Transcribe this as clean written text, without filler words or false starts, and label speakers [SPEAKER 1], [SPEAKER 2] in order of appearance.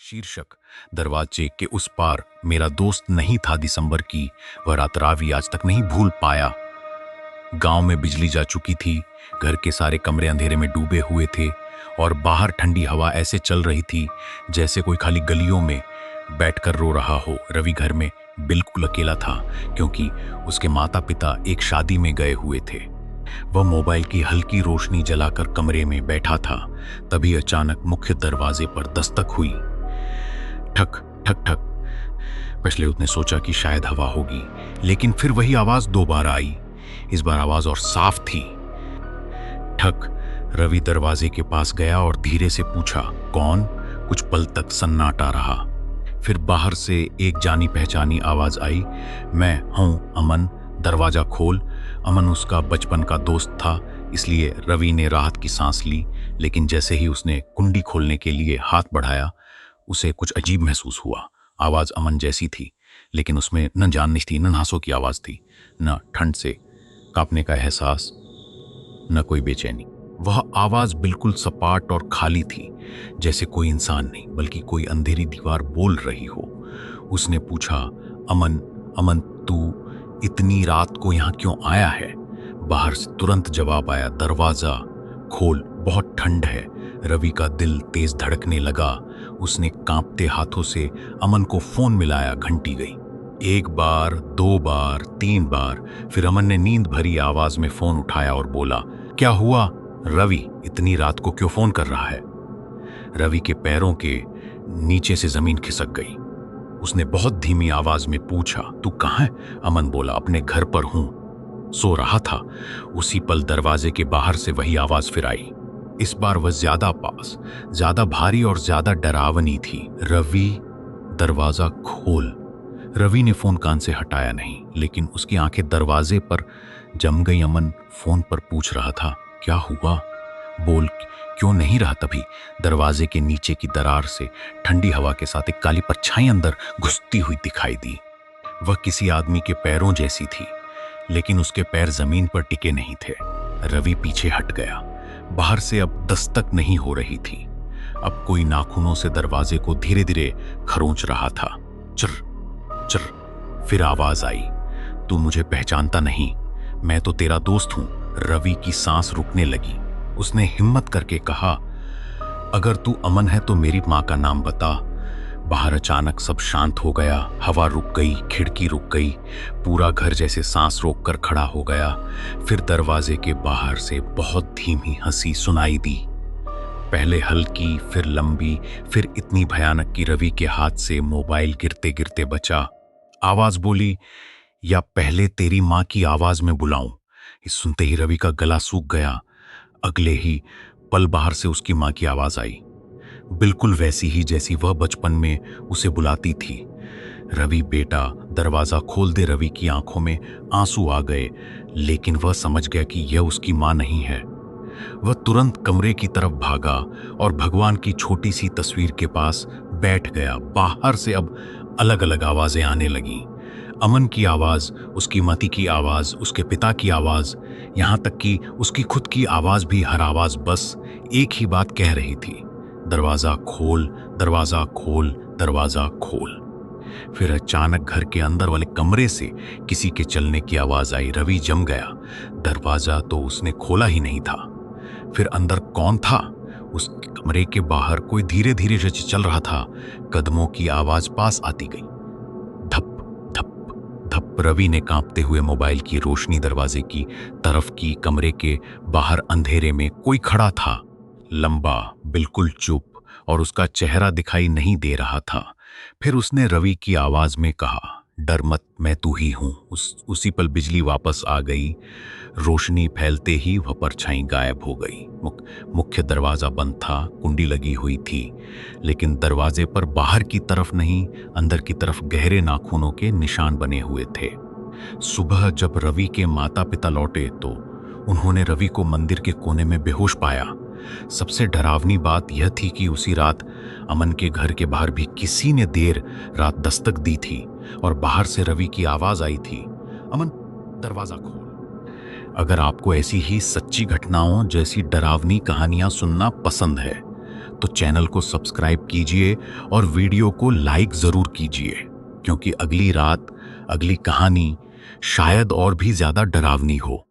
[SPEAKER 1] शीर्षक दरवाजे के उस पार मेरा दोस्त नहीं था दिसंबर की वह रात रावी आज तक नहीं भूल पाया। गांव में बिजली जा चुकी थी, घर के सारे कमरे अंधेरे में डूबे हुए थे और बाहर ठंडी हवा ऐसे चल रही थी जैसे कोई खाली गलियों में बैठकर रो रहा हो। रवि घर में बिल्कुल अकेला था क्योंकि उसके माता पिता एक शादी में गए हुए थे। वह मोबाइल की हल्की रोशनी जलाकर कमरे में बैठा था। तभी अचानक मुख्य दरवाजे पर दस्तक हुई। ठक ठक ठक। पहले उसने सोचा कि शायद हवा होगी, लेकिन फिर वही आवाज दो बार आई। इस बार आवाज और साफ थी। ठक। रवि दरवाजे के पास गया और धीरे से पूछा, कौन? कुछ पल तक सन्नाटा रहा। फिर बाहर से एक जानी पहचानी आवाज आई, मैं हूं अमन, दरवाजा खोल। अमन उसका बचपन का दोस्त था, इसलिए रवि ने राहत की सांस ली। लेकिन जैसे ही उसने कुंडी खोलने के लिए हाथ बढ़ाया, उसे कुछ अजीब महसूस हुआ। आवाज अमन जैसी थी, लेकिन उसमें न जान नहीं थी, न नासों की आवाज थी, न ठंड से कांपने का एहसास, न कोई बेचैनी। वह आवाज बिल्कुल सपाट और खाली थी, जैसे कोई इंसान नहीं बल्कि कोई अंधेरी दीवार बोल रही हो। उसने पूछा, अमन, अमन तू इतनी रात को यहां क्यों आया है? बाहर से तुरंत जवाब आया, दरवाजा खोल, बहुत ठंड है। रवि का दिल तेज धड़कने लगा। उसने कांपते हाथों से अमन को फोन मिलाया। घंटी गई। एक बार, दो बार, तीन बार। फिर अमन ने नींद भरी आवाज में फोन उठाया और बोला, क्या हुआ? रवि इतनी रात को क्यों फोन कर रहा है? रवि के पैरों के नीचे से जमीन खिसक गई। उसने बहुत धीमी आवाज में पूछा, तू कहाँ है? अमन बोला, अपने घर पर हूं, सो रहा था। उसी पल दरवाजे के बाहर से वही आवाज फिर आई। इस बार वह ज्यादा पास, ज्यादा भारी और ज्यादा डरावनी थी। रवि, दरवाजा खोल। रवि ने फोन कान से हटाया नहीं, लेकिन उसकी आंखें दरवाजे पर जम गई। अमन फोन पर पूछ रहा था, क्या हुआ? बोल क्यों नहीं रहा? तभी दरवाजे के नीचे की दरार से ठंडी हवा के साथ एक काली परछाई अंदर घुसती हुई दिखाई दी। वह किसी आदमी के पैरों जैसी थी, लेकिन उसके पैर जमीन पर टिके नहीं थे। रवि पीछे हट गया। बाहर से अब दस्तक नहीं हो रही थी। अब कोई नाखूनों से दरवाजे को धीरे धीरे खरोंच रहा था। चर चर। फिर आवाज आई, तू मुझे पहचानता नहीं? मैं तो तेरा दोस्त हूं। रवि की सांस रुकने लगी। उसने हिम्मत करके कहा, अगर तू अमन है तो मेरी मां का नाम बता। बाहर अचानक सब शांत हो गया। हवा रुक गई, खिड़की रुक गई, पूरा घर जैसे सांस रोककर खड़ा हो गया। फिर दरवाजे के बाहर से बहुत धीमी हंसी सुनाई दी। पहले हल्की, फिर लंबी, फिर इतनी भयानक कि रवि के हाथ से मोबाइल गिरते गिरते बचा। आवाज बोली, या पहले तेरी मां की आवाज में बुलाऊं? इस सुनते ही रवि का गला सूख गया। अगले ही पल बाहर से उसकी मां की आवाज आई, बिल्कुल वैसी ही जैसी वह बचपन में उसे बुलाती थी। रवि बेटा, दरवाजा खोल दे। रवि की आंखों में आंसू आ गए, लेकिन वह समझ गया कि यह उसकी मां नहीं है। वह तुरंत कमरे की तरफ भागा और भगवान की छोटी सी तस्वीर के पास बैठ गया। बाहर से अब अलग अलग आवाजें आने लगी। अमन की आवाज, उसकी मती की आवाज, उसके पिता की आवाज, यहां तक कि उसकी खुद की आवाज भी। हर आवाज बस एक ही बात कह रही थी, दरवाजा खोल, दरवाजा खोल, दरवाजा खोल। फिर अचानक घर के अंदर वाले कमरे से किसी के चलने की आवाज आई। रवि जम गया। दरवाजा तो उसने खोला ही नहीं था। फिर अंदर कौन था? उस कमरे के बाहर कोई धीरे धीरे चल रहा था। कदमों की आवाज पास आती गई। धप धप धप। रवि ने कांपते हुए मोबाइल की रोशनी दरवाजे की तरफ की। कमरे के बाहर अंधेरे में कोई खड़ा था, लंबा, बिल्कुल चुप, और उसका चेहरा दिखाई नहीं दे रहा था। फिर उसने रवि की आवाज में कहा, डर मत, मैं तू ही हूं। उसी पल बिजली वापस आ गई। रोशनी फैलते ही वह परछाई गायब हो गई। मुख्य दरवाजा बंद था, कुंडी लगी हुई थी, लेकिन दरवाजे पर बाहर की तरफ नहीं, अंदर की तरफ गहरे नाखूनों के निशान बने हुए थे। सुबह जब रवि के माता पिता लौटे तो उन्होंने रवि को मंदिर के कोने में बेहोश पाया। सबसे डरावनी बात यह थी कि उसी रात अमन के घर के बाहर भी किसी ने देर रात दस्तक दी थी और बाहर से रवि की आवाज आई थी, अमन, दरवाजा खोल। अगर आपको ऐसी ही सच्ची घटनाओं जैसी डरावनी कहानियां सुनना पसंद है तो चैनल को सब्सक्राइब कीजिए और वीडियो को लाइक जरूर कीजिए, क्योंकि अगली रात अगली कहानी शायद और भी ज्यादा डरावनी हो।